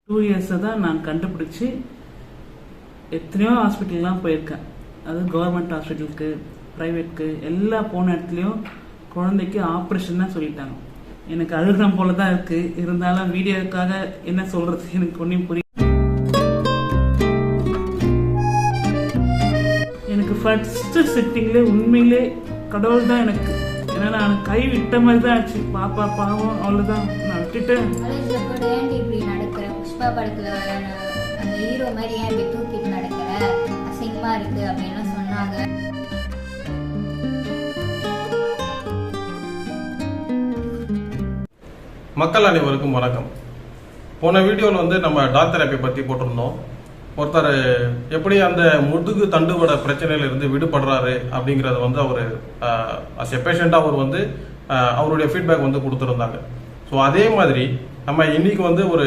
2 years தான் நான் கண்டுபிடிச்சி எத்தனையோ ஹாஸ்பிட்டல்லாம் போயிருக்கேன். அது கவர்மெண்ட் ஹாஸ்பிட்டலுக்கு, ப்ரைவேட்க்கு, எல்லா போன இடத்துலையும் குழந்தைக்கு ஆப்ரேஷன் தான் சொல்லிட்டாங்க. எனக்கு அழுகிறம் போல தான் இருக்கு. இருந்தாலும் வீடியோக்காக என்ன சொல்றது எனக்கு ஒன்றும் புரியல. எனக்கு ஃபர்ஸ்ட் சிட்டிங்ல உண்மையிலே கடவுள் தான் எனக்கு. ஏன்னா நான் கை விட்ட மாதிரி தான் ஆச்சு. பாப்பா பாவம், அவ்வளவுதான், நான் விட்டுட்டேன். புஷ்பா படத்துல அந்த ஹீரோ மாதிரி ஏன் இப்படி தூக்கிட்டு நடக்கிற, அசிங்கமா இருக்கு அப்படின்னு சொன்னாங்க. மக்கள் அனைவருக்கும் வணக்கம். போன வீடியோவில் நம்ம டாட் தெரப்பி பற்றி போட்டிருந்தோம். ஒருத்தர் எப்படி அந்த முதுகு தண்டுவட பிரச்சனையிலிருந்து விடுபடுறாரு அப்படிங்கிறத அவர் அஸ் எ பேஷண்டாக அவர் அவருடைய ஃபீட்பேக் கொடுத்துருந்தாங்க. ஸோ அதே மாதிரி நம்ம இன்னைக்கு ஒரு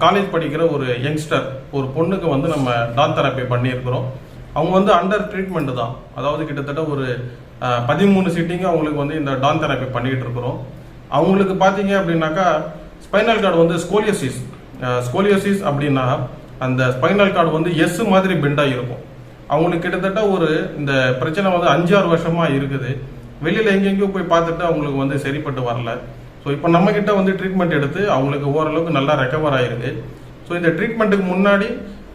காலேஜ் படிக்கிற ஒரு யங்ஸ்டர், ஒரு பொண்ணுக்கு நம்ம டாட் தெரப்பி பண்ணியிருக்கிறோம். அவங்க அண்டர் ட்ரீட்மெண்ட் தான். அதாவது கிட்டத்தட்ட ஒரு 13 சிட்டிங்கு அவங்களுக்கு இந்த டாட் தெரப்பி பண்ணிக்கிட்டு இருக்கிறோம். அவங்களுக்கு பார்த்தீங்க அப்படின்னாக்கா ஸ்பைனல் கார்டு ஸ்கோலியோசிஸ் அப்படின்னா அந்த ஸ்பைனல் கார்டு எஸ் மாதிரி பெண்டாக இருக்கும். அவங்களுக்கு கிட்டத்தட்ட இந்த பிரச்சனை 5-6 வருஷமா இருக்குது. வெளியில எங்கெங்கயோ போய் பார்த்துட்டு அவங்களுக்கு சரிப்பட்டு வரல. ஸோ இப்போ நம்ம கிட்ட ட்ரீட்மெண்ட் எடுத்து அவங்களுக்கு ஓரளவுக்கு நல்லா ரெக்கவர் ஆயிருக்கு. ஸோ இந்த ட்ரீட்மெண்ட்டுக்கு முன்னாடி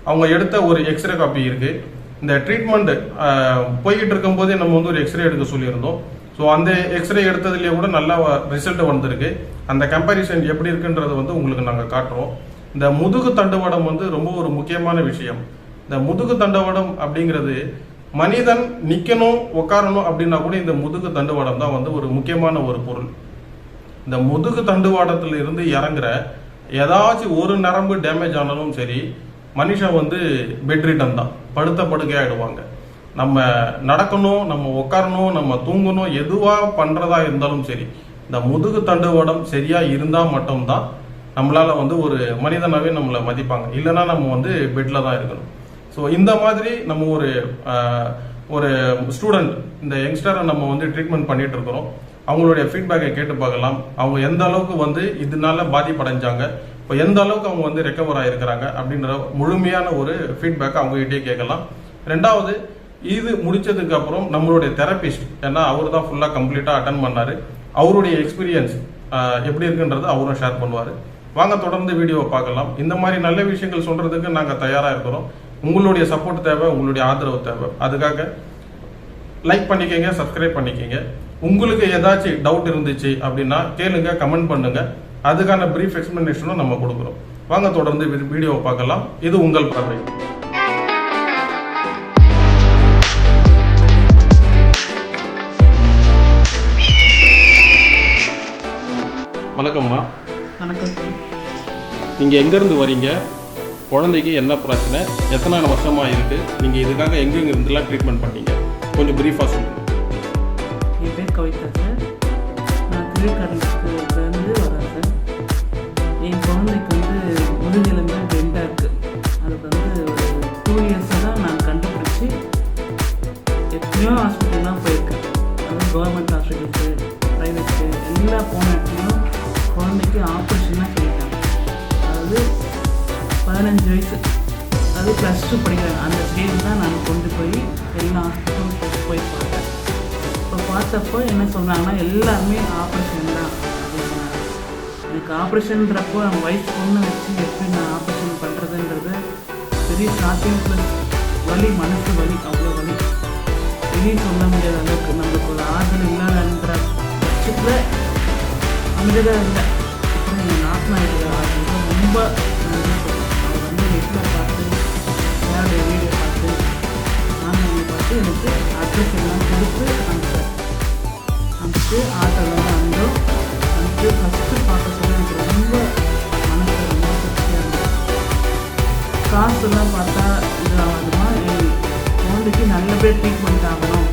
அவங்க எடுத்த ஒரு எக்ஸ்ரே காப்பி இருக்கு. இந்த ட்ரீட்மெண்ட் போய்கிட்டு இருக்கும் போதே நம்ம ஒரு எக்ஸ்ரே எடுக்க சொல்லியிருந்தோம். ஸோ அந்த எக்ஸ்ரே எடுத்ததுலேயே கூட நல்லா ரிசல்ட் வந்திருக்கு. அந்த கம்பேரிசன் எப்படி இருக்குன்றது உங்களுக்கு நாங்கள் காட்டுறோம். இந்த முதுகு தண்டுவடம் ரொம்ப ஒரு முக்கியமான விஷயம். இந்த முதுகு தண்டுவடம் அப்படிங்கிறது மனிதன் நிக்கணும் உட்காரணும் அப்படின்னா கூட இந்த முதுகு தண்டுவடம் தான் ஒரு முக்கியமான ஒரு பொருள். இந்த முதுகு தண்டுவாடத்துல இருந்து இறங்குற ஏதாச்சும் ஒரு நரம்பு டேமேஜ் ஆனாலும் சரி, மனுஷன் பெட் ரிட்டன் தான், படுத்த படுக்கையாயிடுவாங்க. நம்ம நடக்கணும், நம்ம உட்காரணும், நம்ம தூங்கணும், எதுவா பண்றதா இருந்தாலும் சரி, இந்த முதுகு தண்டுவடம் சரியா இருந்தா மட்டும்தான் நம்மளால ஒரு மனிதனாவே நம்மளை மதிப்பாங்க. இல்லைன்னா நம்ம பெட்ல தான் இருக்கணும். ஸோ இந்த மாதிரி நம்ம ஒரு ஸ்டூடெண்ட், இந்த யங்ஸ்டரை நம்ம ட்ரீட்மெண்ட் பண்ணிட்டு இருக்கிறோம். அவங்களுடைய ஃபீட்பேக்கை கேட்டு பார்க்கலாம். அவங்க எந்த அளவுக்கு இதனால பாதிப்படைஞ்சாங்க, இப்போ எந்த அளவுக்கு அவங்க ரெக்கவர் ஆயிருக்கிறாங்க அப்படின்ற முழுமையான ஒரு ஃபீட்பேக் அவங்ககிட்டயே கேட்கலாம். ரெண்டாவது, இது முடிச்சதுக்கு அப்புறம் நம்மளுடைய தெரபிஸ்ட், ஏன்னா அவர் தான் ஃபுல்லாக கம்ப்ளீட்டாக அட்டன் பண்ணாரு, அவருடைய எக்ஸ்பீரியன்ஸ் எப்படி இருக்குன்றது அவரும் ஷேர் பண்ணுவார். வாங்க தொடர்ந்து வீடியோவை பார்க்கலாம். இந்த மாதிரி நல்ல விஷயங்கள் சொல்றதுக்கு நாங்கள் தயாராக இருக்கிறோம். உங்களுடைய சப்போர்ட் தேவை, உங்களுடைய ஆதரவு தேவை. அதுக்காக லைக் பண்ணிக்கங்க, சப்ஸ்கிரைப் பண்ணிக்கங்க. உங்களுக்கு ஏதாச்சும் டவுட் இருந்துச்சு அப்படின்னா கேளுங்க, கமெண்ட் பண்ணுங்க. அதுக்கான பிரீஃப் எக்ஸ்பிளனேஷனும் நம்ம கொடுக்குறோம். வாங்க தொடர்ந்து வீடியோவை பார்க்கலாம். இது உங்கள் பார்வை. வணக்கம்மா. வணக்கம். நீங்கள் எங்கேருந்து வரீங்க? குழந்தைக்கு என்ன பிரச்சனை? எத்தனை வருஷமாக இருக்குது? நீங்கள் இதுக்காக எங்கெங்கிருந்துலாம் ட்ரீட்மெண்ட் பண்ணீங்க? கொஞ்சம் பிரீஃபாக சொல்லுங்கள். என் பேர் கவிதா சார். நான் திருக்கடலுக்குலேருந்து வரேன் சார். என் குழந்தைக்கு முதுகெலும்பு பெண்டாக இருக்குது. அதுக்கு ஒரு 2 years தான் நான் கண்டுபிடிச்சி எத்தனையோ ஹாஸ்பிட்டல்லாம் போயிருக்கேன். அது கவர்மெண்ட் ஹாஸ்பிட்டலுக்கு, ப்ரைவேட்க்கு, எல்லா போன இடத்துலையும் குழந்தைக்கு ஆப்ரேஷன் தான் சொல்லிட்டாங்க. அதாவது 15 வயசு, அதாவது +2 படிக்கிறேன் அந்த ஸ்டேஜ் தான் நான் கொண்டு போய் எல்லா ஹாஸ்பிட்டலும் போய் பார்த்தேன். இப்போ பார்த்தப்போ என்ன சொன்னாங்கன்னா எல்லாருமே ஆப்ரேஷன் தான் அப்படின்னாங்க. எனக்கு ஆப்ரேஷன்றப்போ நம்ம வயசு பொண்ணை வச்சு எப்படி நான் ஆப்ரேஷன் பண்ணுறதுன்றது பெரிய சாத்தியம். ப்ளஸ் வலி, மனசு வலி, அவ்வளோ வலி, வெளியே சொல்ல முடியாத அளவுக்கு நம்மளுக்கு ஒரு ஆறுதல் இல்லாதன்ற பட்சத்தில் அமைதியாக இல்லை. அப்புறம் எங்கள் நாட்டினாருக்கு ஆறுதல் ரொம்ப நன்றி சொல்லுவேன். அவர் நெட்டில் பார்த்து, யாருடைய வீடியோ பார்த்து, ஆன்லைனில் பார்த்து எனக்கு அட்ரஸ் எல்லாம் கொடுத்து அனுப்பிச்சு ஆட்டோவில் வந்தோம். ஃபஸ்ட்டு பார்க்க சொல்ல எனக்கு ரொம்ப மனசு ரொம்ப திருப்தியாக இருந்தது. காசுலாம் பார்த்தா இது ஆகுதுமா, குழந்தைக்கு நல்லபடியாக ட்ரீட்மெண்ட் ஆகணும்.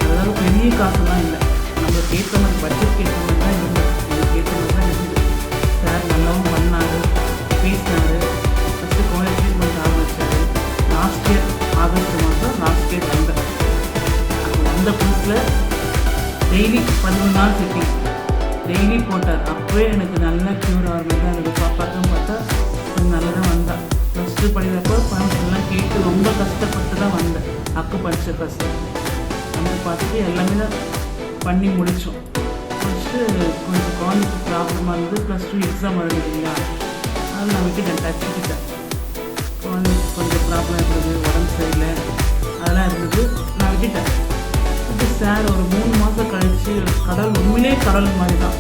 அதாவது பெரிய காசுலாம் இல்லை, நம்ம கேட்க மாதிரி பட்ஜெட் கேட்க மாதிரி தான் இருந்தது. எனக்கு கேட்க மாதிரி தான் இருந்தது. சார் நல்லாவும் பண்ணாரு, பேசினார். ஃபஸ்ட்டு குழந்தை ட்ரீட்மெண்ட் ஆரம்பிச்சார். லாஸ்ட் இயர் ஆகஸ்ட் மாதம் வந்தேன். அது வந்த புதுசில் டெய்லி 11 நாள் சிட்டிங் டெய்லி போட்டார். அப்போவே எனக்கு நல்லா க்யூர் ஆகிற மாதிரி தான் எனக்கு பார்த்தும் பார்த்தா கொஞ்சம் நல்லதாக +2 படிக்கிறப்போ பர்மிஷன்லாம் கேட்டு ரொம்ப கஷ்டப்பட்டு தான் வந்தேன். அக்கு பஞ்சர் ஃபஸ்ட்டு வந்து பார்த்துட்டு எல்லாமே தான் பண்ணி முடித்தோம். ஃபஸ்ட்டு கொஞ்சம் குழந்தைக்கு ப்ராப்ளமாக இருந்து +2 எக்ஸாம் எழுதிங்களா, அது நான் விட்டுட்டேன், டச்சுக்கிட்டேன். குழந்தைக்கு கொஞ்சம் ப்ராப்ளம் இருந்தது, உடம்பு சரியில்லை, அதெல்லாம் இருந்தது, நான் விட்டுட்டேன். இது சார் ஒரு 3 மாதம் கழித்து கடவுள் உண்மையிலே கடவுள் மாதிரி தான்,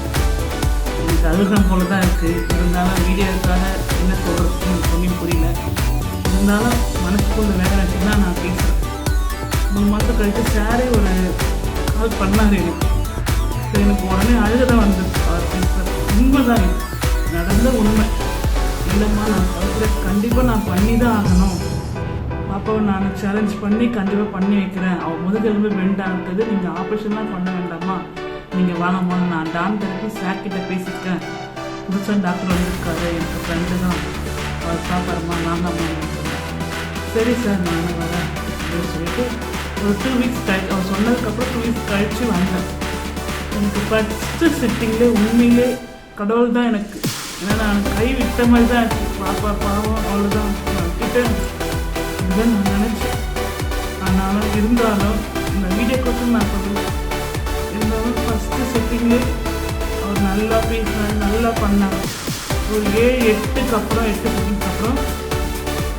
எனக்கு அழுகம் போல தான் இருக்குது. இருந்தாலும் வீடியோக்காக என்ன சொல்கிறதுன்னு எனக்கு ஒன்றும் புரியல. இருந்தாலும் மனசுக்குள்ள வேலை வச்சுன்னா நான் பேசுகிறேன். 3 மாதம் கழித்து சாரே ஒரு கால் பண்ணார் எனக்கு. சரி, எனக்கு உடனே அழுகதான் வந்துச்சு அவர் பேசுகிறது. உண்மை தான், இது நடந்த உண்மை. இல்லைம்மா, நான் சொல்கிறேன், கண்டிப்பாக நான் பண்ணி தான் ஆகணும். பாப்பாவை நான் சேலஞ்ச் பண்ணி கண்டிப்பாக பண்ணி வைக்கிறேன். அவள் முதுகெலும்பு பெண்ட் ஆகுது, நீங்கள் ஆப்ரேஷன்லாம் பண்ண வேண்டாமா, நீங்கள் வாங்கம்மா, நான் டாக்டருக்கு சார் கிட்ட பேசியிருக்கேன், புதுசாக டாக்டர் வந்திருக்காரு, எனக்கு ஃப்ரெண்டு தான், அவர் சாப்பாடுமா நாங்கம்மா சொன்னேன். சரி சார், நான் வரேன் அப்படின்னு சொல்லிட்டு ஒரு 2 வீக்ஸ் அவர் சொன்னதுக்கப்புறம் 2 வீக்ஸ் கழித்து வந்தேன். எனக்கு ஃபஸ்ட்டு சிட்டிங்லேயே உண்மையிலே கடவுள் தான் எனக்கு. ஏன்னா நான் கை விட்ட மாதிரி தான் ஆச்சு. பாப்பா பாவம், அவ்வளோதான் விட்டுட்டேன் இதுதான் நான் நினச்சேன். ஆனாலும் இருந்தாலும் இந்த வீடியோ கோசம் நான் சொல்லுவேன். இருந்தாலும் ஃபஸ்ட்டு செட்டிங்லேயே அவர் நல்லா பேசினார், நல்லா பண்ணாங்க. ஒரு 7-8க்கு அப்புறம் 8 செட்டிங்க்கு அப்புறம்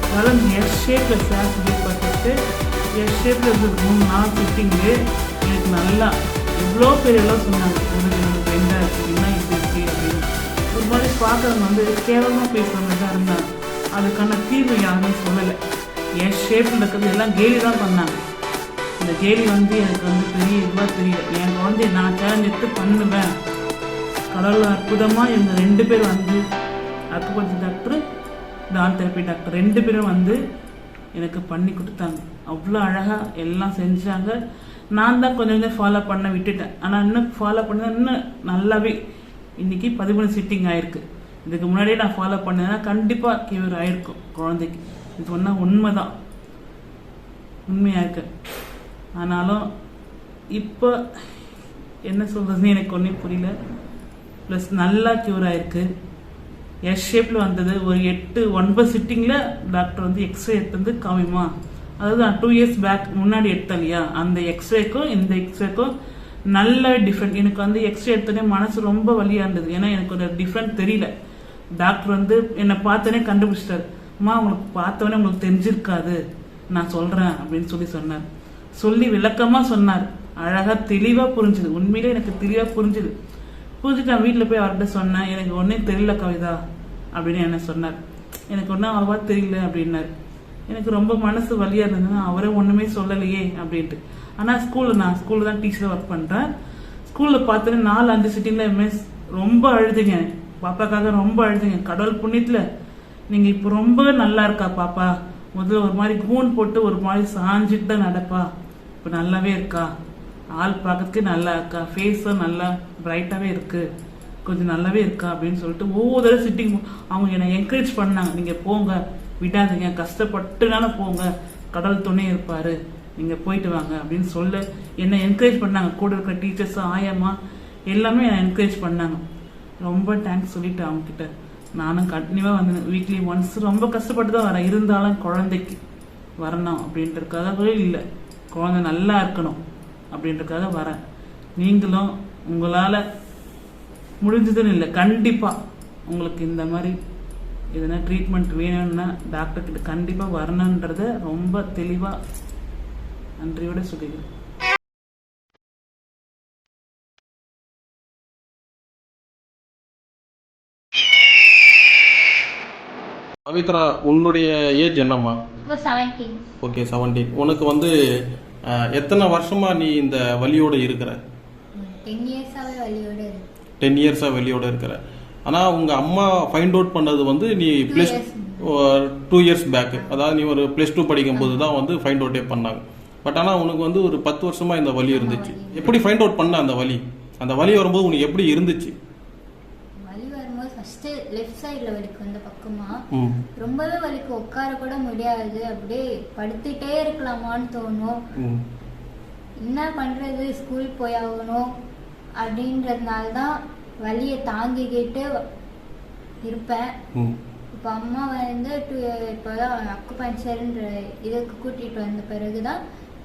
அதனால் எஸ் ஷேப்பில் சார் சொல்லி பார்த்துட்டு எஸ் ஷேப்பில் இருந்தது 3-4 செட்டிங்கு எனக்கு நல்லா எவ்வளோ பேரெல்லாம் சொன்னாங்க, உங்களுக்கு ஃப்ரெண்டாக இருக்குன்னா இப்படி இருக்கு அப்படின்னு. ஒரு மாதிரி பார்க்குறவங்க வந்து கேவலமாக பேசுகிறவங்க தான் இருந்தாங்க. அதுக்கான தீர்வு யாருன்னு சொல்லலை. என் ஷேப்பில் இருக்கிறது எல்லாம் கேலி தான் பண்ணாங்க. இந்த கேலி வந்து எனக்கு வந்து பெரிய இதுவாக தெரியல. என் குழந்தைய நான் சேலஞ்ச் எடுத்து பண்ணுவேன். கடவுள் அற்புதமாக இவங்க 2 பேர் வந்து அக்குபஞ்சர் டாக்டர், டான் தெரப்பி டாக்டர் 2 பேரும் வந்து எனக்கு பண்ணி கொடுத்தாங்க. அவ்வளோ அழகாக எல்லாம் செஞ்சாங்க. நான் தான் கொஞ்சம் கொஞ்சம் ஃபாலோ பண்ண விட்டுட்டேன். ஆனால் இன்னும் ஃபாலோ பண்ண இன்னும் நல்லாவே இன்றைக்கி 13 சிட்டிங் ஆகிருக்கு. இதுக்கு முன்னாடியே நான் ஃபாலோ பண்ணேன்னா கண்டிப்பாக கியூர் ஆகிருக்கும் குழந்தைக்கு. இது சொன்னால் உண்மை தான், உண்மையாக இருக்கு. ஆனாலும் இப்போ என்ன சொல்கிறதுன்னு எனக்கு ஒன்றும் புரியல. ப்ளஸ் நல்லா க்யூர் ஆகிருக்கு. எஸ் ஷேப்பில் வந்தது ஒரு 8-9 சிட்டிங்கில் டாக்டர் வந்து எக்ஸ்ரே எடுத்து வந்து காமிமா, அதாவது நான் 2 இயர்ஸ் பேக் முன்னாடி எடுத்தேன் இல்லையா, அந்த எக்ஸ்ரேக்கும் இந்த எக்ஸ்ரேக்கும் நல்ல டிஃப்ரெண்ட். எனக்கு வந்து எக்ஸ்ரே எடுத்தோடனே மனசு ரொம்ப வலியாக இருந்தது. ஏன்னா எனக்கு ஒரு டிஃப்ரெண்ட் தெரியல. டாக்டர் வந்து என்னை பார்த்தோன்னே கண்டுபிடிச்சிட்டாரு. அம்மா, உங்களுக்கு பார்த்தோன்னே உங்களுக்கு தெரிஞ்சிருக்காது, நான் சொல்கிறேன் அப்படின்னு சொன்னார். சொல்லி விளக்கமாக சொன்னார். அழகாக தெளிவாக புரிஞ்சுது. உண்மையிலே எனக்கு தெளிவாக புரிஞ்சுது. புரிஞ்சுட்டு நான் வீட்டில் போய் அவர்கிட்ட சொன்னேன், எனக்கு ஒன்றும் தெரியல கவிதா அப்படின்னு என்ன சொன்னார். எனக்கு ஒன்றும் அவ்வளோவா தெரியல அப்படின்னாரு. எனக்கு ரொம்ப மனசு வலியாக இருந்ததுன்னா அவரே ஒன்றுமே சொல்லலையே அப்படின்ட்டு. ஆனால் நான் ஸ்கூலில் தான் டீச்சராக ஒர்க் பண்ணுறேன். ஸ்கூலில் பார்த்தோன்னே 4-5 சிட்டிங்கில் மிஸ் ரொம்ப அழுதுங்க, பாப்பாக்காக ரொம்ப அழுதுங்க. கடவுள் புண்ணியத்தில் நீங்கள் இப்போ ரொம்ப நல்லா இருக்கா பாப்பா, முதல்ல ஒரு மாதிரி கூன் போட்டு ஒரு மாதிரி சாஞ்சிட்டு தான் நடப்பா, இப்போ நல்லாவே இருக்கா, ஆள் பார்க்கறதுக்கு நல்லா இருக்கா, ஃபேஸும் நல்லா பிரைட்டாகவே இருக்குது, கொஞ்சம் நல்லாவே இருக்கா அப்படின்னு சொல்லிட்டு ஒவ்வொரு தடவை சிட்டிங் அவங்க என்னை என்கரேஜ் பண்ணாங்க. நீங்கள் போங்க, விடாதீங்க, கஷ்டப்பட்டுனாலும் போங்க, கடவுள் துணை இருப்பார், நீங்கள் போயிட்டு வாங்க அப்படின்னு சொல்ல என்னை என்கரேஜ் பண்ணாங்க. கூட இருக்கிற டீச்சர்ஸு, ஆயம்மா எல்லாமே என்னை என்கரேஜ் பண்ணாங்க. ரொம்ப தேங்க்ஸ் சொல்லிட்டு அவங்கக்கிட்ட நானும் கண்டினியூவாக வந்து வீக்லி ஒன்ஸ் ரொம்ப கஷ்டப்பட்டு தான் வரேன். இருந்தாலும் குழந்தைக்கு வரணும் அப்படின்றதுக்காகவே இல்லை, குழந்தை நல்லா இருக்கணும் அப்படின்றதுக்காக வரேன். நீங்களும் உங்களால் முடிஞ்சதுன்னு இல்லை, கண்டிப்பாக உங்களுக்கு இந்த மாதிரி எதனா ட்ரீட்மெண்ட் வேணும்னா டாக்டர்கிட்ட கண்டிப்பாக வரணுன்றத ரொம்ப தெளிவாக நன்றியோட சொல்லிக்கிறேன். பவித்ரா, உன்னுடைய ஏஜ் என்னம்மா? 17. ஓகே, 17. உனக்கு வந்து எத்தனை வருஷமா நீ இந்த வலியோட இருக்கிற? 10 இயர்ஸாவே வலியோட இருக்கு. 10 இயர்ஸா வலியோட இருக்கிற. ஆனால் உங்கள் அம்மா ஃபைண்ட் அவுட் பண்ணது வந்து நீ டூ இயர்ஸ் பேக், அதாவது நீ ஒரு +2 படிக்கும்போது தான் வந்து ஃபைண்ட் அவுட்டே பண்ணாங்க. பட் ஆனால் உனக்கு வந்து ஒரு 10 வருஷமா இந்த வலி இருந்துச்சு. எப்படி ஃபைண்ட் அவுட் பண்ண அந்த வலி வரும்போது உனக்கு எப்படி இருந்துச்சு? வலி வரும்போது ஃபர்ஸ்ட் லெஃப்ட் சைடில் வலிக்கும், இந்த பக்கமா ரொம்பவே வலிக்கும், உட்கார கூட முடியாது, அப்படியே படுத்துட்டே இருக்கலாமான்னு தோணும். என்ன பண்றது, ஸ்கூல் போய் ஆகணும் அப்படின்றதுனால தான் வலியை தாங்கிக்கிட்டு இருப்பேன். இப்போ அம்மா வந்து இப்போதான் அக்குபஞ்சர்ன்ற இதுக்கு கூட்டிகிட்டு வந்த பிறகு தான்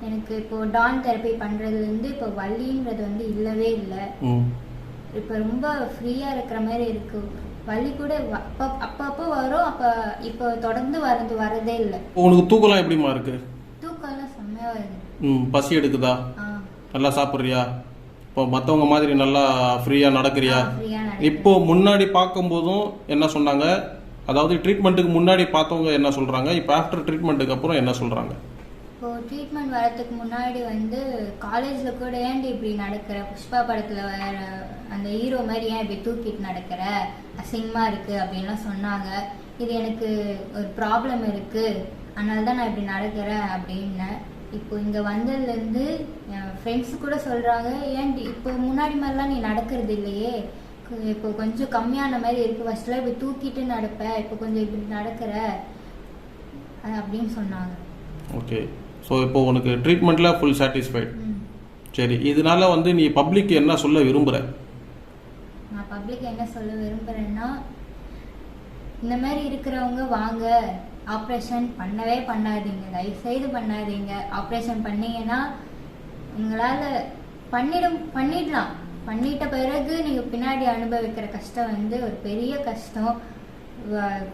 எனக்கு இப்போ டான் தெரப்பி பண்ணுறதுலேருந்து இப்போ வலின்றது வந்து இல்லவே இல்லை. இப்போ ரொம்ப ஃப்ரீயாக இருக்கிற மாதிரி இருக்குது. வலி கூட அப்பப்போ வரும், அப்போ இப்போ தொடர்ந்து வரதே இல்லை. உங்களுக்கு தூக்கம்லாம் எப்படிமா இருக்கு? தூக்கம்லாம் செம்மையாக வருது. பசி எடுக்குதா? நல்லா சாப்பிட்றியா? இப்போ மற்றவங்க மாதிரி நல்லா ஃப்ரீயாக நடக்கிறியா? இப்போ முன்னாடி பார்க்கும்போதும் என்ன சொன்னாங்க, அதாவது ட்ரீட்மெண்ட்டுக்கு முன்னாடி பார்த்தவங்க என்ன சொல்கிறாங்க, இப்போ ஆஃப்டர் ட்ரீட்மெண்ட்டுக்கு அப்புறம் என்ன சொல்கிறாங்க? இப்போ ட்ரீட்மெண்ட் வரதுக்கு முன்னாடி வந்து காலேஜில் கூட ஏன்டி இப்படி நடக்கிற, புஷ்பா படத்தில் வர அந்த ஹீரோ மாதிரி ஏன் இப்படி தூக்கிட்டு நடக்கிற, அசிங்கமாக இருக்குது அப்படின்லாம் சொன்னாங்க. இது எனக்கு ஒரு ப்ராப்ளம் இருக்குது, அதனால தான் நான் இப்படி நடக்கிறேன் அப்படின்னேன். இப்போ இங்கே வந்ததுலேருந்து என் ஃப்ரெண்ட்ஸு கூட சொல்கிறாங்க, ஏன் இப்போ முன்னாடி மாதிரிலாம் நீ நடக்கிறது இல்லையே, இப்போ கொஞ்சம் கம்மியான மாதிரி இருக்குது, ஃபஸ்ட்டில் இப்படி தூக்கிட்டு நடப்பேன், இப்போ கொஞ்சம் இப்படி நடக்கிற அப்படின்னு சொன்னாங்க. ஓகே, ஸோ இப்போ உனக்கு ட்ரீட்மெண்ட்டில் ஃபுல் சாட்டிஸ்ஃபைட். சரி, இதனால வந்து நீ பப்ளிக் என்ன சொல்ல விரும்புகிற? நான் பப்ளிக் என்ன சொல்ல விரும்புகிறேன்னா, இந்த மாதிரி இருக்கிறவங்க வாங்க, ஆப்ரேஷன் பண்ணவே பண்ணாதீங்க, தயவுசெய்து பண்ணாதீங்க. ஆப்ரேஷன் பண்ணீங்கன்னா உங்களால் பண்ணிடலாம். பண்ணிட்ட பிறகு நீங்கள் பின்னாடி அனுபவிக்கிற கஷ்டம் வந்து ஒரு பெரிய கஷ்டம்.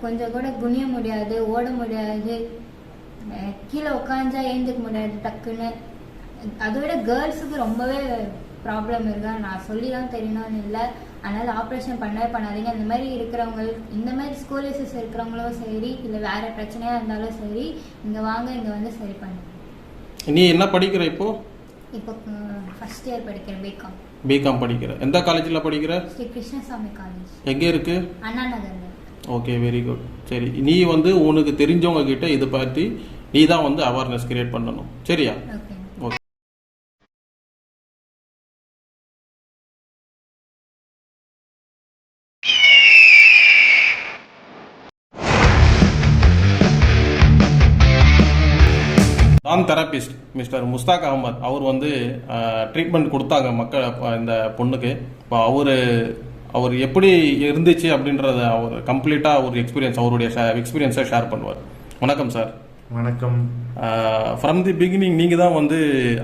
கொஞ்சம் கூட குனிய முடியாது, ஓட முடியாது, கீழே உட்காந்தா எழுந்துக்க முடியாது டக்குன்னு. அதை விட கேர்ள்ஸுக்கு ரொம்பவே ப்ராப்ளம் இருக்கா, நான் சொல்லி தான் தெரியணும்னு இல்லை. அதனால் ஆப்ரேஷன் பண்ணவே பண்ணாதீங்க. இந்த மாதிரி இருக்கிறவங்க, இந்த மாதிரி ஸ்கோலியோசிஸ் இருக்கிறவங்களும் சரி, இல்லை வேறு பிரச்சனையாக இருந்தாலும் சரி, இங்கே வாங்க, இங்கே வந்து சரி பண்ணு. நீ என்ன படிக்கிற இப்போ? இப்போ ஃபர்ஸ்ட் இயர் படிக்கிறேன், பிகாம். பிகாம் படிக்கிற. எந்த காலேஜில் படிக்கிற? ஸ்ரீ கிருஷ்ணசாமி காலேஜ். எங்கே இருக்கு? அண்ணா நகர்ல. Okay, very good. சரி, நீ வந்து உனக்கு தெரிஞ்சவங்க கிட்ட இதை பற்றி நீ தான் வந்து அவேர்னஸ் கிரியேட் பண்ணணும், சரியா? ஓகே. ஓகே. டான் தெரபிஸ்ட் மிஸ்டர் முஸ்தாக் அகமது அவர் வந்து ட்ரீட்மெண்ட் கொடுத்தாங்க இந்த பொண்ணுக்கு. இப்போ அவர் எப்படி இருந்துச்சு அப்படின்றத அவர் கம்ப்ளீட்டாக ஒரு எக்ஸ்பீரியன்ஸ், அவருடைய எக்ஸ்பீரியன்ஸை ஷேர் பண்ணுவார். வணக்கம் சார். வணக்கம். ஃப்ரம் தி பிகினிங் நீங்கள் தான் வந்து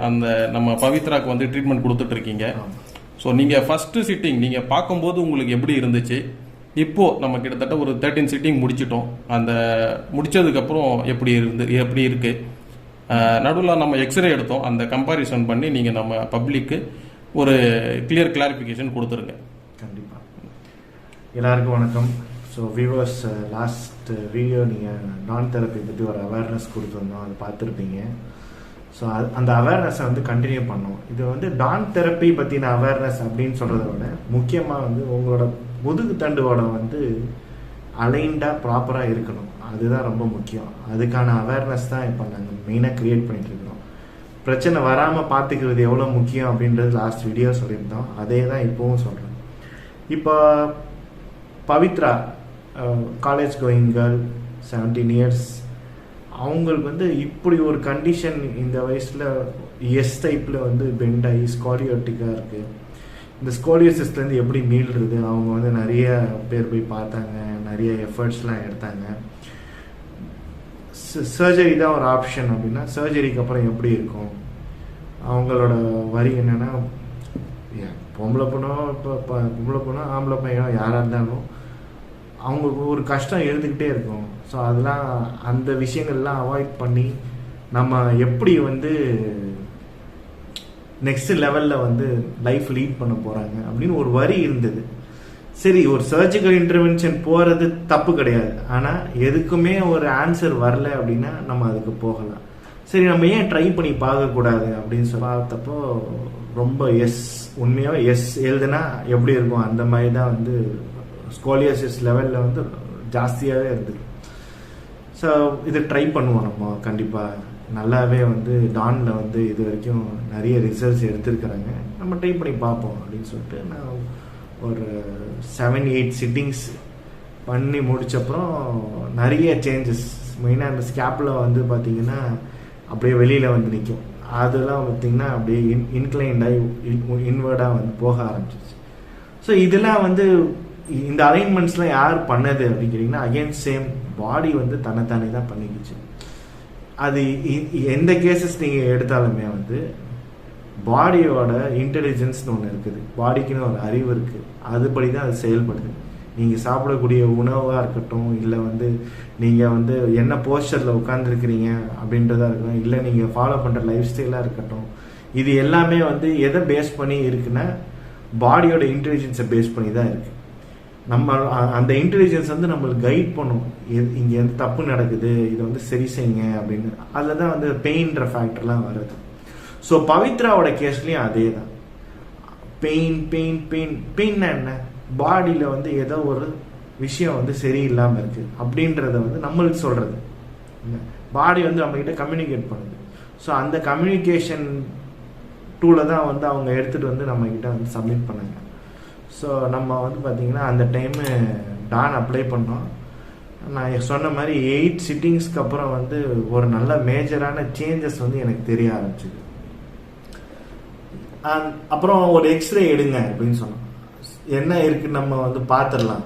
அந்த நம்ம பவித்ராக்கு வந்து ட்ரீட்மெண்ட் கொடுத்துட்ருக்கீங்க. ஸோ நீங்கள் ஃபஸ்ட்டு சிட்டிங் நீங்கள் பார்க்கும்போது உங்களுக்கு எப்படி இருந்துச்சு? இப்போது நம்ம கிட்டத்தட்ட ஒரு 13 சிட்டிங் முடிச்சிட்டோம். அந்த முடித்ததுக்கப்புறம் எப்படி இருக்குது? நடுவில் நம்ம எக்ஸ்ரே எடுத்தோம், அந்த கம்பேரிசன் பண்ணி நீங்கள் நம்ம பப்ளிக்கு ஒரு கிளாரிஃபிகேஷன் கொடுத்துருங்க. கண்டிப்பாக. எல்லாருக்கும் வணக்கம். ஸோ வியூவர்ஸ், லாஸ்ட் வீடியோ நீங்கள் டான் தெரப்பி பற்றி ஒரு அவேர்னஸ் கொடுத்துருந்தோம், அதை பார்த்துருப்பீங்க. ஸோ அந்த அவேர்னஸை வந்து கண்டினியூ பண்ணோம். இது வந்து டான் தெரப்பி பற்றின அவேர்னஸ் அப்படின்னு சொல்கிறத விட முக்கியமாக வந்து உங்களோட முதுகு தண்டுவோட வந்து அலைண்டாக ப்ராப்பராக இருக்கணும், அதுதான் ரொம்ப முக்கியம். அதுக்கான அவேர்னஸ் தான் இப்போ நாங்கள் மெயினாக க்ரியேட் பண்ணிகிட்ருக்கிறோம். பிரச்சனை வராமல் பார்த்துக்கிறது எவ்வளோ முக்கியம் அப்படின்றது லாஸ்ட் வீடியோ சொல்லியிருந்தோம், அதே தான் இப்போவும் சொல்கிறோம். இப்போ Pavithra college going girl, 17 years, அவங்களுக்கு வந்து இப்படி ஒரு கண்டிஷன் இந்த வயசில் எஸ் டைப்பில் வந்து பெண்ட் ஆகி ஸ்காலியோட்டிக்காக இருக்குது. இந்த ஸ்கோலியோசிஸ்லேருந்து எப்படி மீள்றது? அவங்க வந்து நிறைய பேர் போய் பார்த்தாங்க, நிறைய எஃபர்ட்ஸ்லாம் எடுத்தாங்க. சர்ஜரி தான் ஒரு ஆப்ஷன் அப்படின்னா சர்ஜரிக்கு அப்புறம் எப்படி இருக்கும்? அவங்களோட வரி என்னென்னா, பொம்பளை பொண்ணோ ஆம்பளை பையனோ யாராக இருந்தாலும் அவங்களுக்கு ஒரு கஷ்டம் எழுந்துக்கிட்டே இருக்கும். ஸோ அதெல்லாம் அந்த விஷயங்கள்லாம் அவாய்ட் பண்ணி நம்ம எப்படி வந்து நெக்ஸ்ட் லெவலில் வந்து லைஃப் லீட் பண்ண போகிறாங்க அப்படின்னு ஒரு வரி இருந்தது. சரி, ஒரு சர்ஜிக்கல் இன்டர்வென்ஷன் போகிறது தப்பு கிடையாது, ஆனால் எதுக்குமே ஒரு ஆன்சர் வரல அப்படின்னா நம்ம அதுக்கு போகலாம். சரி, நம்ம ஏன் ட்ரை பண்ணி பார்க்கக்கூடாது அப்படின்னு சொல்லி பார்த்தப்போ ரொம்ப உண்மையாக எஸ் எழுதுனா எப்படி இருக்கும் அந்த மாதிரி தான் வந்து ஸ்கோலியோசிஸ் லெவலில் வந்து ஜாஸ்தியாகவே இருந்தது. ஸோ இது ட்ரை பண்ணுவோம் நம்ம கண்டிப்பாக. நல்லாவே வந்து டானில் வந்து இது வரைக்கும் நிறைய ரிசல்ட்ஸ் எடுத்துருக்குறாங்க, நம்ம ட்ரை பண்ணி பார்ப்போம் அப்படின்னு சொல்லிட்டு நான் ஒரு 7-8 சிட்டிங்ஸ் பண்ணி முடிச்சப்புறம் நிறைய சேஞ்சஸ். மெயினாக அந்த ஸ்கேப்பில் வந்து பார்த்திங்கன்னா அப்படியே வெளியில் வந்து நிற்கும், அதெல்லாம் பார்த்திங்கன்னா அப்படியே இன்க்ளைண்டாகி இன்வர்டாக வந்து போக ஆரம்பிச்சிச்சு. ஸோ இதெல்லாம் வந்து இந்த அலைன்மெண்ட்ஸ்லாம் யார் பண்ணது அப்படிங்கிறீங்கன்னா அகெயின் சேம் பாடி வந்து தன்னைத்தானே தான் பண்ணிக்கிச்சு. அது எந்த கேசஸ் நீங்கள் எடுத்தாலுமே வந்து பாடியோட இன்டெலிஜென்ஸ்னு ஒன்று இருக்குது, பாடிக்குன்னு ஒரு அறிவு இருக்குது, அதுபடி தான் அது செயல்படுது. நீங்கள் சாப்பிடக்கூடிய உணவாக இருக்கட்டும், இல்லை வந்து நீங்கள் வந்து என்ன போஸ்டரில் உட்காந்துருக்கிறீங்க அப்படின்றதா இருக்கட்டும், இல்லை நீங்கள் ஃபாலோ பண்ணுற லைஃப் ஸ்டைலாக இருக்கட்டும், இது எல்லாமே வந்து எதை பேஸ் பண்ணி இருக்குன்னா பாடியோட இன்டெலிஜென்ஸை பேஸ் பண்ணி தான் இருக்குது. நம்ம அந்த இன்டெலிஜென்ஸ் வந்து நம்மளுக்கு கைட் பண்ணும், இங்கே வந்து தப்பு நடக்குது, இதை வந்து சரி செய்யுங்க அப்படின்னு. அதில் தான் வந்து பெயின்ற ஃபேக்டர்லாம் வருது. ஸோ பவித்ராவோட கேஸ்லேயும் அதே தான். பெயின் பெயின் பெயின் பெயின்னா என்ன, பாடியில் வந்து ஏதோ ஒரு விஷயம் வந்து சரியில்லாமல் இருக்குது அப்படின்றத வந்து நம்மளுக்கு சொல்கிறது. பாடி வந்து நம்மக்கிட்ட கம்யூனிகேட் பண்ணுது. ஸோ அந்த கம்யூனிகேஷன் டூலை தான் வந்து அவங்க எடுத்துகிட்டு வந்து நம்மக்கிட்ட வந்து சப்மிட் பண்ணாங்க. ஸோ நம்ம வந்து பார்த்திங்கன்னா அந்த டைமு டான் அப்ளை பண்ணோம். நான் சொன்ன மாதிரி 8 சிட்டிங்ஸ்க்கு அப்புறம் வந்து ஒரு நல்ல மேஜரான சேஞ்சஸ் வந்து எனக்கு தெரிய ஆரம்பிச்சிது. அப்புறம் ஒரு எக்ஸ்ரே எடுங்க அப்படின்னு சொன்னோம். என்ன இருக்குன்னு நம்ம வந்து பார்த்துடலாம்.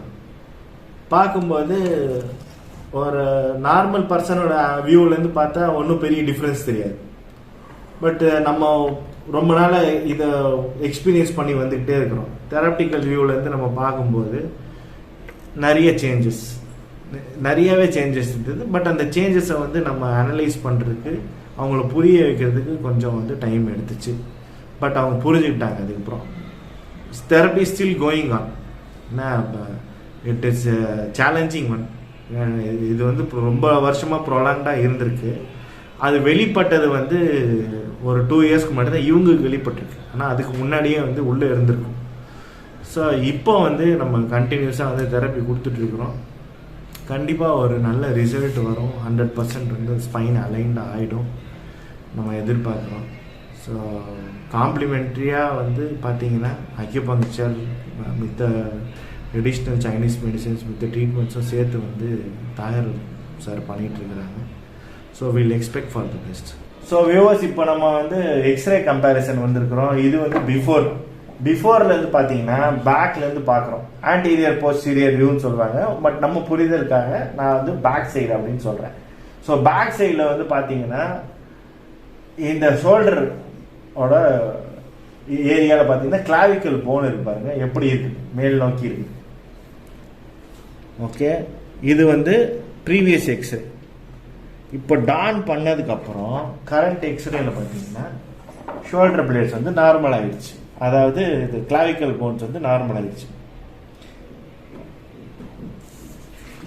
பார்க்கும்போது ஒரு நார்மல் பர்சனோட வியூவிலேருந்து பார்த்தா ஒன்றும் பெரிய டிஃப்ரென்ஸ் தெரியாது. பட் நம்ம ரொம்ப நாள் இதை எக்ஸ்பீரியன்ஸ் பண்ணி வந்துக்கிட்டே இருக்கிறோம். தெரப்டிக்கல் வியூவிலேருந்து நம்ம பார்க்கும்போது நிறையவே சேஞ்சஸ் இருந்தது. பட் அந்த சேஞ்சஸை வந்து நம்ம அனலைஸ் பண்ணுறதுக்கு, அவங்கள புரிய வைக்கிறதுக்கு கொஞ்சம் வந்து டைம் எடுத்துச்சு. பட் அவங்க புரிஞ்சுக்கிட்டாங்க. அதுக்கப்புறம் therapy still going on. It is challenging one. இது வந்து ரொம்ப வருஷமாக ப்ரொலாங்டாக இருந்திருக்கு. அது வெளிப்பட்டது வந்து ஒரு 2 இயர்ஸ்க்கு மட்டும் தான் இவங்களுக்கு வெளிப்பட்டிருக்கு. ஆனால் அதுக்கு முன்னாடியே வந்து உள்ளே இருந்திருக்கும். ஸோ இப்போ வந்து நம்ம கண்டினியூஸாக வந்து தெரப்பி கொடுத்துட்ருக்குறோம். கண்டிப்பாக ஒரு நல்ல ரிசல்ட் வரும். 100% வந்து ஸ்பைன் அலைன்ட் ஆகிடும் நம்ம எதிர்பார்க்குறோம். ஸோ காம்ப்ளிமெண்ட்ரியாக வந்து பார்த்தீங்கன்னா அக்யூபங்க்சர் மித்த ட்ரெடிஷ்னல் சைனீஸ் மெடிசன்ஸ் மித்த ட்ரீட்மெண்ட்ஸும் சேர்த்து வந்து தாயர் சார் பண்ணிகிட்ருக்குறாங்க. So will expect for the best. So viewers, இப்போ நம்ம வந்து எக்ஸ்ரே கம்பேரிசன் வந்திருக்கிறோம். இது வந்து பிஃபோர்லேருந்து பார்த்தீங்கன்னா பேக்லேருந்து பார்க்குறோம். ஆன்டீரியர் போஸ்டீரியர் வியூன்னு சொல்லுவாங்க. பட் நம்ம புரிதலுக்காக நான் வந்து பேக் சைடு அப்படின்னு சொல்கிறேன். ஸோ பேக் சைடில் வந்து பார்த்தீங்கன்னா இந்த ஷோல்டரோட ஏரியாவில் பார்த்தீங்கன்னா கிளாவிக்கல் போன் இருக்கு பாருங்க, எப்படி இருக்குது, மேல் நோக்கி இருக்குது. ஓகே, இது வந்து ப்ரீவியஸ் எக்ஸ்ரே. இப்போ டான் பண்ணதுக்கப்புறம் கரண்ட் எக்ஸ்ரேல பார்த்தீங்கன்னா ஷோல்டர் பிளேட்ஸ் வந்து நார்மல் ஆகிடுச்சு. அதாவது இது கிளாவிக்கல் போன்ஸ் வந்து நார்மல் ஆகிடுச்சு.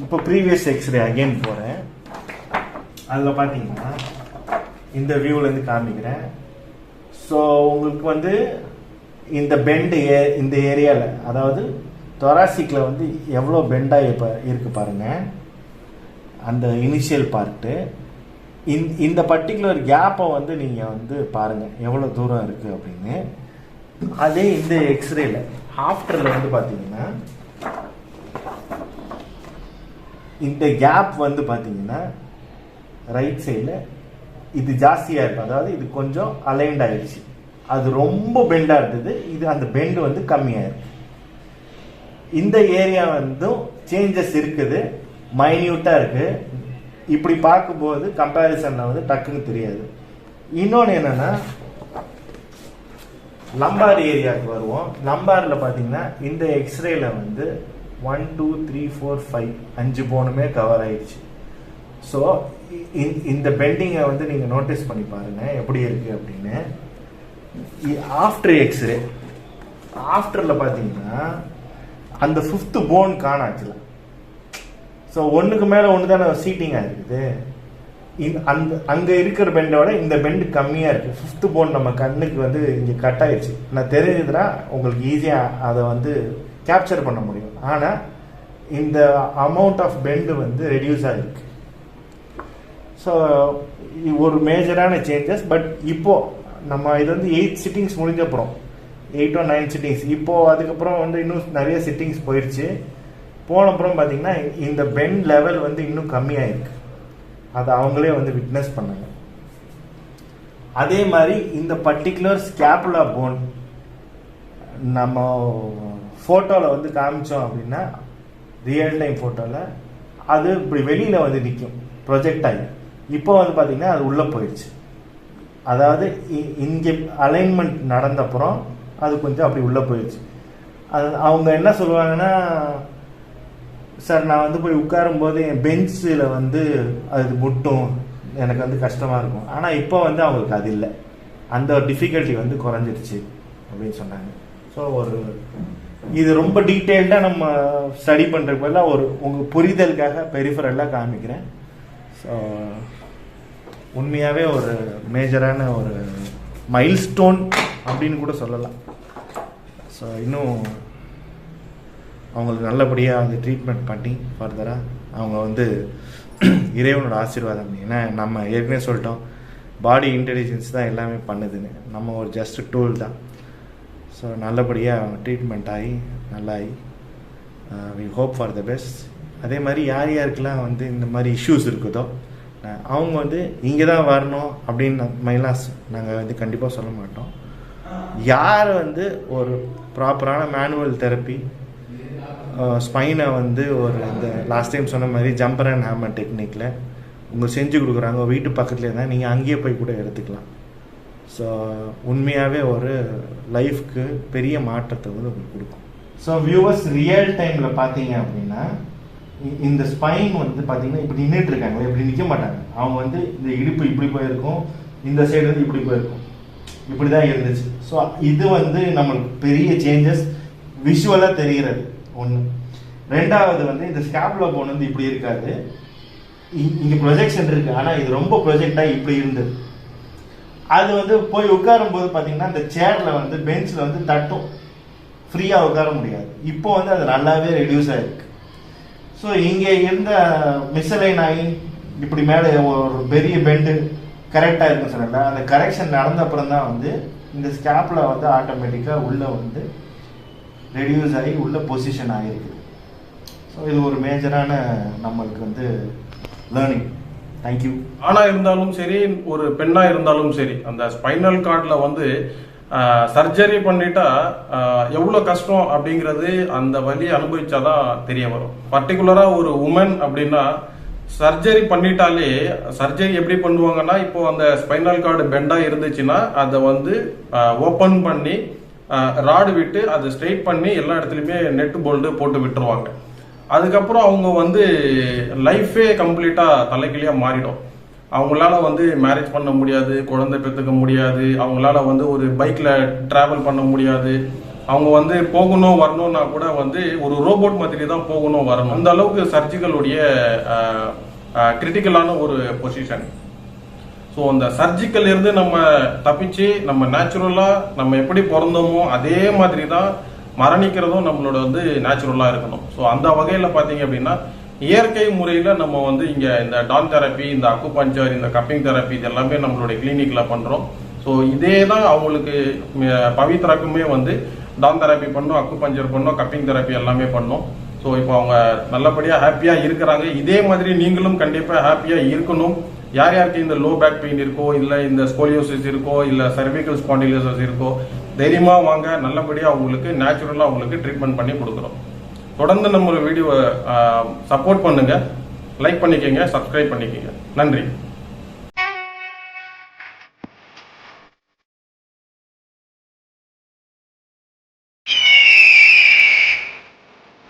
இப்போ ப்ரீவியஸ் எக்ஸ்ரே அகைன் போகிறேன். அதில் பார்த்தீங்கன்னா இந்த வியூவிலேருந்து காமிக்கிறேன். ஸோ உங்களுக்கு வந்து இந்த பெண்டு இந்த ஏரியாவில், அதாவது தொராசிக்கில் வந்து எவ்வளோ பெண்டாக இப்போ இருக்குது பாருங்கள். அந்த இனிஷியல் பார்ட்டு இந்த பர்டிகுலர் கேப்பை வந்து நீங்கள் வந்து பாருங்கள் எவ்வளோ தூரம் இருக்குது அப்படின்னு. அதே இந்த எக்ஸ்ரேல ஆஃப்டரில் வந்து பார்த்தீங்கன்னா இந்த கேப் வந்து பார்த்தீங்கன்னா ரைட் சைடில் இது ஜாஸ்தியாக இருக்கும். அதாவது இது கொஞ்சம் அலைன்ட் ஆயிடுச்சு. அது ரொம்ப பெண்டாக இருந்தது, இது அந்த பெண்டு வந்து கம்மியாக இருக்கு. இந்த ஏரியா வந்து சேஞ்சஸ் இருக்குது, மைன்யூட்டாக இருக்குது. இப்படி பார்க்கும்போது கம்பேரிசனில் வந்து டக்குன்னு தெரியாது. இன்னொன்று என்னென்னா லம்பார் ஏரியாவுக்கு வருவோம். லம்பாரில் பார்த்தீங்கன்னா இந்த எக்ஸ்ரேல வந்து 1 2 3 4 5 5 போனுமே கவர் ஆயிடுச்சு. ஸோ இந்த பெண்டிங்கை வந்து நீங்கள் நோட்டீஸ் பண்ணி பாருங்கள் எப்படி இருக்குது அப்படின்னு. ஆஃப்டர் எக்ஸ்ரே ஆஃப்டரில் பார்த்தீங்கன்னா அந்த 5th போன் காணாச்சுல. ஸோ ஒன்றுக்கு மேலே ஒன்று தானே சீட்டிங்காக இருக்குது. அங்கே இருக்கிற பெண்டோட இந்த பெண்டு கம்மியாக இருக்குது. 5th போன் நம்ம கண்ணுக்கு வந்து இங்கே கட் ஆயிடுச்சு. நான் தெரிஞ்சதுன்னா உங்களுக்கு ஈஸியாக அதை வந்து கேப்சர் பண்ண முடியும். ஆனால் இந்த அமௌண்ட் ஆஃப் பெண்டு வந்து ரெடியூஸ் ஆகிருக்கு. ஸோ ஒரு மேஜரான சேஞ்சஸ். பட் இப்போது நம்ம இது வந்து 8 சிட்டிங்ஸ் முடிஞ்சப்புறம் 8 or 9 சிட்டிங்ஸ், இப்போது அதுக்கப்புறம் வந்து இன்னும் நிறைய சிட்டிங்ஸ் போயிடுச்சு. போனப்புறம் பார்த்தீங்கன்னா இந்த பெண்ட் லெவல் வந்து இன்னும் கம்மியாயிருக்கு. அதை அவங்களே வந்து விட்னஸ் பண்ணாங்க. அதே மாதிரி இந்த பர்டிகுலர் ஸ்கேப்புலா போன் நம்ம ஃபோட்டோவில் வந்து காமிச்சோம் அப்படின்னா ரியல் டைம் ஃபோட்டோவில் அது இப்படி வெளியில் வந்து நிற்கும் ப்ரொஜெக்ட் ஆகி. இப்போ வந்து பார்த்திங்கன்னா அது உள்ளே போயிடுச்சு. அதாவது இங்கே அலைன்மெண்ட் நடந்தப்புறம் அது கொஞ்சம் அப்படி உள்ளே போயிடுச்சு. அது அவங்க என்ன சொல்லுவாங்கன்னா, சார் நான் வந்து போய் உட்காரும்போது என் பெஞ்சில் வந்து அது முட்டும், எனக்கு வந்து கஷ்டமாக இருக்கும். ஆனால் இப்போ வந்து அவங்களுக்கு அது இல்லை, அந்த டிஃபிகல்ட்டி வந்து குறைஞ்சிடுச்சு அப்படின்னு சொன்னாங்க. ஸோ இது ரொம்ப டீட்டெயில்டாக நம்ம ஸ்டடி பண்ணுறதுக்கு பதிலாக உங்கள் புரிதலுக்காக பெரிஃபரலாக காமிக்கிறேன். ஸோ உண்மையாகவே ஒரு மேஜரான ஒரு மைல்ஸ்டோன் அப்படின்னு கூட சொல்லலாம். ஸோ இன்னும் அவங்களுக்கு நல்லபடியாக வந்து ட்ரீட்மெண்ட் பண்ணி ஃபர்தராக அவங்க வந்து இறைவனோட ஆசீர்வாதம். ஏன்னா நம்ம ஏற்கனவே சொல்லிட்டோம், பாடி இன்டெலிஜென்ஸ் தான் எல்லாமே பண்ணுதுன்னு, நம்ம ஒரு ஜஸ்ட் டூல் தான். ஸோ நல்லபடியாக ட்ரீட்மெண்ட் ஆகி நல்லாகி we hope for the best. அதே மாதிரி யார் யாருக்கெல்லாம் வந்து இந்த மாதிரி இஷ்யூஸ் இருக்குதோ அவங்க வந்து இங்கே தான் வரணும் அப்படின்னு மைலாஸ் நாங்கள் வந்து கண்டிப்பாக சொல்ல மாட்டோம். யார் வந்து ஒரு ப்ராப்பரான மேனுவல் தெரப்பி ஸ்பைனை வந்து ஒரு இந்த லாஸ்ட் டைம் சொன்ன மாதிரி ஜம்பர் அண்ட் ஹேமர் டெக்னிக்கில் உங்களுக்கு செஞ்சு கொடுக்குறாங்க, வீட்டு பக்கத்துலேயே தான், நீங்கள் அங்கேயே போய் கூட எடுத்துக்கலாம். ஸோ உண்மையாகவே ஒரு லைஃப்க்கு பெரிய மாற்றத்தை வந்து உங்களுக்கு கொடுக்கும். ஸோ வியூவர்ஸ், ரியல் டைமில் பார்த்தீங்க அப்படின்னா இந்த ஸ்பைன் வந்து பார்த்தீங்கன்னா இப்படி நின்றுட்டு இருக்காங்களே, இப்படி நிற்க மாட்டாங்க. அவங்க வந்து இந்த இடுப்பு இப்படி போயிருக்கும், இந்த சைடு வந்து இப்படி போயிருக்கும், இப்படி தான் இருந்துச்சு. ஸோ இது வந்து நம்மளுக்கு பெரிய சேஞ்சஸ் விஷுவலாக தெரிகிறது ஒன்று. ரெண்டாவது வந்து இந்த ஸ்கேப்புலா போன் வந்து இப்படி இருக்காது, இங்கே ப்ரொஜெக்ஷன் இருக்குது, ஆனால் இது ரொம்ப ப்ரொஜெக்டாக இப்படி இருந்தது. அது வந்து போய் உட்காரும் போது பார்த்தீங்கன்னா இந்த சேரில் வந்து பெஞ்சில் வந்து தட்டும், ஃப்ரீயாக உட்கார முடியாது. இப்போ வந்து அது நல்லாவே ரெடியூஸ் ஆகிருக்கு. ஸோ இங்கே இருந்த மிஸ்அலைன் ஆகி இப்படி மேலே ஒரு பெரிய பெண்டு கரெக்டாக இருக்குன்னு சொன்னால, அந்த கரெக்ஷன் நடந்த அப்புறம் தான் வந்து இந்த ஸ்கேப்பில் வந்து ஆட்டோமேட்டிக்காக உள்ளே வந்து ரெடியூஸ் ஆகி உள்ள பொசிஷன் ஆகிருக்கு. ஸோ இது ஒரு மேஜரான நம்மளுக்கு வந்து லேர்னிங். தேங்க்யூ. ஆணாக இருந்தாலும் சரி, ஒரு பெண்ணாக இருந்தாலும் சரி, அந்த ஸ்பைனல் கார்டில் வந்து சர்ஜரி பண்ணிட்டா எவ்வளோ கஷ்டம் அப்படிங்கிறது அந்த வலி அனுபவிச்சாதான் தெரிய வரும். பர்டிகுலராக ஒரு உமன் அப்படின்னா சர்ஜரி பண்ணிட்டாலே, சர்ஜரி எப்படி பண்ணுவாங்கன்னா, இப்போ அந்த ஸ்பைனல் கார்டு பெண்டாக இருந்துச்சுன்னா அதை வந்து ஓப்பன் பண்ணி ராடு விட்டு அதை ஸ்ட்ரெயிட் பண்ணி எல்லா இடத்துலையுமே நெட் போல்டு போட்டு விட்டுருவாங்க. அதுக்கப்புறம் அவங்க வந்து லைஃபே கம்ப்ளீட்டாக தலைக்கிளியாக மாறிடும். அவங்களால வந்து மேரேஜ் பண்ண முடியாது, குழந்தை பெற்றுக்க முடியாது, அவங்களால வந்து ஒரு பைக்கில் ட்ராவல் பண்ண முடியாது, அவங்க வந்து போகணும் வரணும்னா கூட வந்து ஒரு ரோபோட் மாதிரி தான் போகணும் வரணும். அந்த அளவுக்கு சர்ஜிக்கலுடைய கிரிட்டிக்கலான ஒரு பொசிஷன். ஸோ அந்த சர்ஜிக்கல் இருந்து நம்ம தப்பிச்சு நம்ம நேச்சுரலாக நம்ம எப்படி பிறந்தோமோ அதே மாதிரி தான் மரணிக்கிறதும் நம்மளோட வந்து நேச்சுரலாக இருக்கணும். ஸோ அந்த வகையில் பார்த்தீங்க அப்படின்னா இயற்கை முறையில் நம்ம வந்து இங்கே இந்த டான் தெரப்பி, இந்த அக்குபஞ்சர், இந்த கப்பிங் தெரப்பி இது எல்லாமே நம்மளுடைய கிளினிக்கில் பண்ணுறோம். ஸோ இதே தான் அவங்களுக்கு பவித்ராக்குமே வந்து டான் தெரப்பி பண்ணோம், அக்குபஞ்சர் பண்ணோம், கப்பிங் தெரப்பி எல்லாமே பண்ணோம். ஸோ இப்போ அவங்க நல்லபடியாக ஹாப்பியாக இருக்கிறாங்க. இதே மாதிரி நீங்களும் கண்டிப்பாக ஹாப்பியாக இருக்கணும். யார் யாருக்கு இந்த லோ பேக் பெயின் இருக்கோ, இல்லை இந்த ஸ்கோலியோசிஸ் இருக்கோ, இல்லை சர்விக்கல் ஸ்பாண்டிலோசிஸ் இருக்கோ, தைரியமாக வாங்க, நல்லபடியாக அவங்களுக்கு நேச்சுரலாக அவங்களுக்கு ட்ரீட்மெண்ட் பண்ணி கொடுக்குறோம். தொடர்ந்து நம்ம வீடியோவை சப்போர்ட் பண்ணுங்க, லைக் பண்ணிக்கங்க, சப்ஸ்கிரைப் பண்ணிக்கங்க. நன்றி.